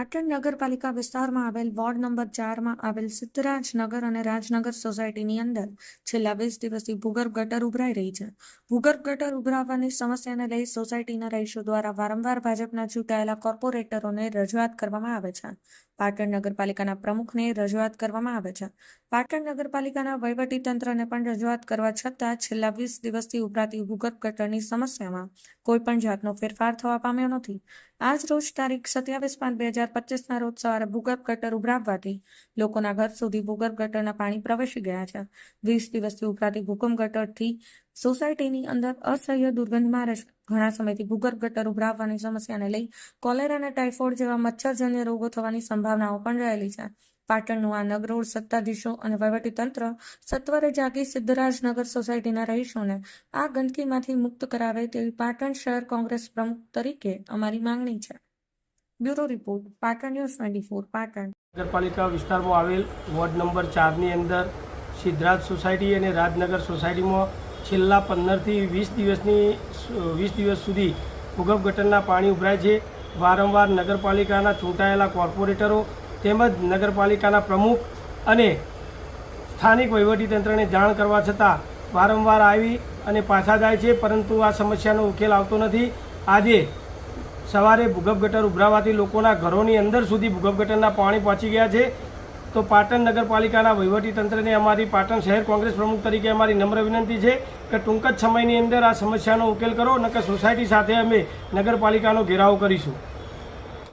પાટણ નગરપાલિકા વિસ્તારમાં આવેલ વોર્ડ નંબર 4 માં આવેલ સિદ્ધરાજનગર અને રાજનગર સોસાયટીની અંદર છેલ્લા 20 દિવસથી ભૂગર્ભ ગટર ઉભરાઈ રહી છે. ભૂગર્ભ ગટર ઉભરાવાની સમસ્યાને લઈ સોસાયટીના રહીશો દ્વારા વારંવાર ભાજપના ચૂંટાયેલા કોર્પોરેટરોને રજૂઆત કરવામાં આવે છે. પાટણ નગરપાલિકાના પ્રમુખને રજૂઆત કરવામાં આવે છે. પાટણ નગરપાલિકાના વહીવટીતંત્રને પણ રજૂઆત કરવા છતાં છેલ્લા 20 દિવસથી ઉભરાતી ભૂગર્ભ ગટરની સમસ્યામાં કોઈ પણ જાતનો ફેરફાર થવા પામ્યો નથી. આજ રોજ તારીખ 27/5/2025 રોજ સવારે ભૂગર્ભ ગટર ઉભરાવવાથી લોકોના ઘર સુધી ભૂગર્ભ ગટરના પાણી પ્રવેશી ગયા છે. 20 દિવસથી ઉભરાતી ભૂગર્ભ ગટરથી સોસાયટીની અંદર અસહ્ય દુર્ગંધ મારે છે. ઘણા સમયથી ભૂગર્ભ ગટર ઉભરાવવાની સમસ્યાને લઈ કોલેરા અને ટાઇફોઇડ જેવા મચ્છરજન્ય રોગો થવાની સંભાવનાઓ પણ રહેલી છે. પાટણનું આ નગરોળ સત્તાધીશો અને વહીવટીતંત્ર સત્વરે જાગી સિદ્ધરાજનગર સોસાયટીના રહીશોને આ ગંદકીમાંથી મુક્ત કરાવે તેવી પાટણ શહેર કોંગ્રેસ પ્રમુખ તરીકે અમારી માંગણી છે. Bureau report, Patan news 24, Patan. નગરપાલિકા વિસ્તારમાં આવેલ વોર્ડ નંબર 4ની અંદર સિદ્ધરાજ સોસાયટી અને રાજનગર સોસાયટીમાં છેલ્લા 15થી 20 દિવસ સુધી ભૂગર્ભ ગટરના પાણી ઉભરાય છે. વારંવાર નગરપાલિકાના ચૂંટાયેલા કોર્પોરેટરો તેમજ નગરપાલિકાના પ્રમુખ અને સ્થાનિક વહીવટીતંત્રને જાણ કરવા છતાં વારંવાર આવી અને પાછા જાય છે, પરંતુ આ સમસ્યાનો ઉકેલ આવતો નથી. આજે સવારે ભૂગર્ભ ગટર ઉભરાવાથી લોકોના ઘરોની અંદર સુધી ભૂગર્ભ ગટરના પાણી પહોંચી ગયા છે. તો પાટણ નગરપાલિકાના વહીવટીતંત્રને અમારી પાટણ શહેર કોંગ્રેસ પ્રમુખ તરીકે અમારી નમ્ર વિનંતી છે કે ટૂંક જ સમયની અંદર આ સમસ્યાનો ઉકેલ કરો, નકર સોસાયટી સાથે અમે નગરપાલિકાનો ઘેરાવો કરીશું.